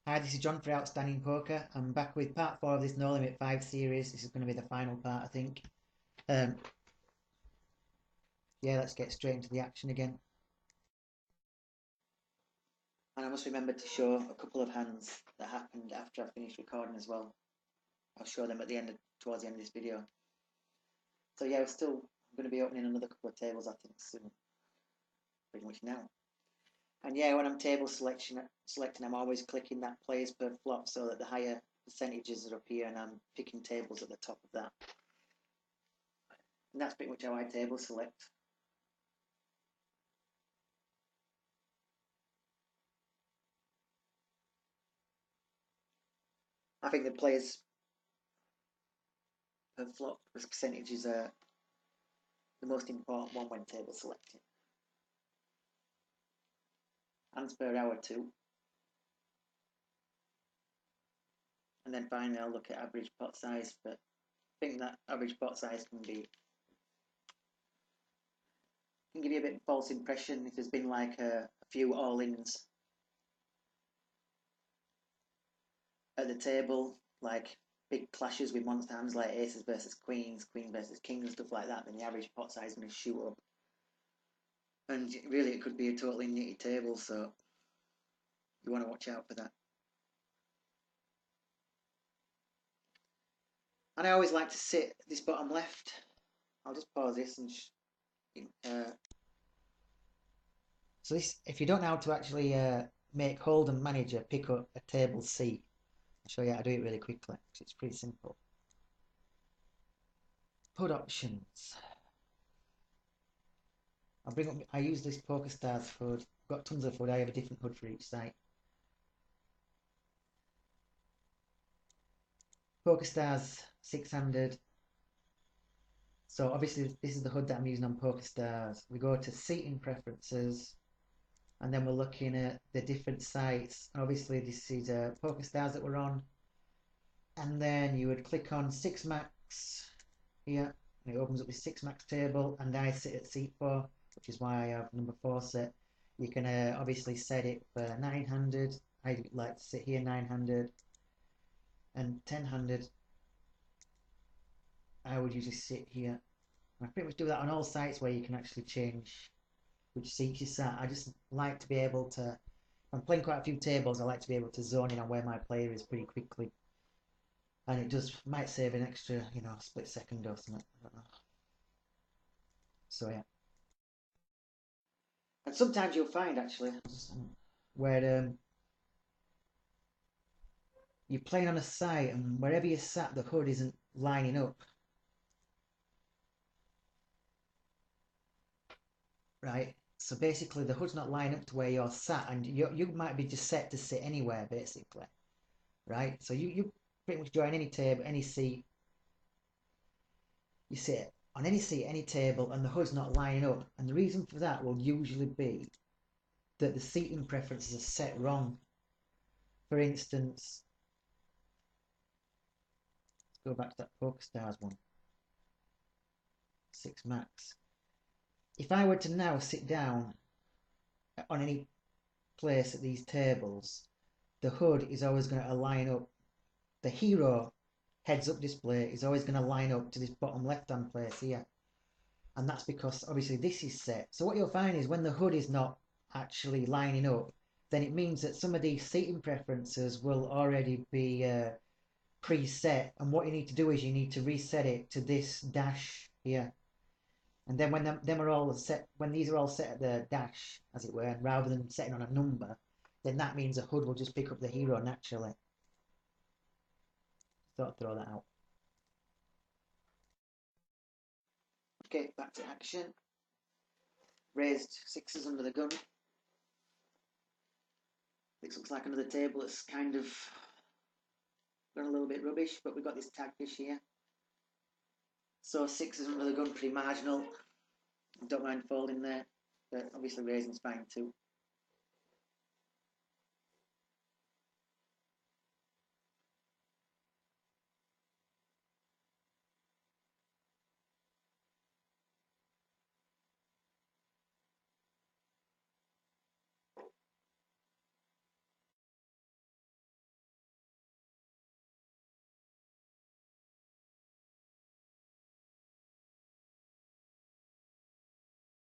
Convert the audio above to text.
Hi, this is John for Outstanding Poker. I'm back with part 4 of this No Limit 5 series. This is going to be the final part, I think. Yeah, let's get straight into the action again. And I must remember to show a couple of hands that happened after I finished recording as well. I'll show them at the end, towards the end of this video. So yeah, I'm going to be opening another couple of tables, I think, soon. Pretty much now. And yeah, when I'm table selecting, I'm always clicking that players per flop so that the higher percentages are up here, and I'm picking tables at the top of that. And that's pretty much how I table select. I think the players per flop percentages are the most important one when table selecting. Hands per hour too. And then finally I'll look at average pot size, but I think that average pot size can give you a bit of a false impression if there's been like a few all-ins at the table, like big clashes with monster hands like aces versus queens, queen versus kings, stuff like that, then the average pot size is going to shoot up. And really it could be a totally nitty table, so you want to watch out for that. And I always like to sit this bottom left. I'll just pause this and so this, if you don't know how to actually make hold and manager pick up a table seat, I'll show you how to do it really quickly because it's pretty simple. HUD options. I use this PokerStars HUD. I've got tons of HUD. I have a different HUD for each site. PokerStars 600. So obviously this is the HUD that I'm using on PokerStars. We go to seating preferences, and then we're looking at the different sites. And obviously this is PokerStars that we're on. And then you would click on 6 max here, and it opens up this 6 max table, and I sit at seat 4, which is why I have number 4 set. You can obviously set it for 900. I like to sit here 900, and 1000 I would usually sit here. And I pretty much do that on all sites where you can actually change which seats you sat. I just like to be able to, if I'm playing quite a few tables, I like to be able to zone in on where my player is pretty quickly. And it might save an extra, split second or something. I don't know. So yeah. And sometimes you'll find actually where you're playing on a site and wherever you sat, the HUD isn't lining up. Right? So basically the HUD's not lining up to where you're sat, and you might be just set to sit anywhere basically. Right? So you pretty much join any table, any seat. You sit on any seat, any table, and the HUD's not lining up. And the reason for that will usually be that the seating preferences are set wrong. For instance, let's go back to that PokerStars one. 6 max. If I were to now sit down on any place at these tables, the HUD is always going to line up. The hero heads up display is always going to line up to this bottom left hand place here. And that's because obviously this is set. So what you'll find is when the HUD is not actually lining up, then it means that some of these seating preferences will already be preset. And what you need to do is you need to reset it to this dash here. And then when them are all set, when these are all set at the dash, as it were, rather than setting on a number, then that means the HUD will just pick up the hero naturally. Thought I'd throw that out. Okay, back to action. Raised 6s under the gun. This looks like another table that's kind of gone a little bit rubbish, but we've got this tag fish here. So 6s under the gun, pretty marginal. Don't mind folding there, but obviously raising's fine too.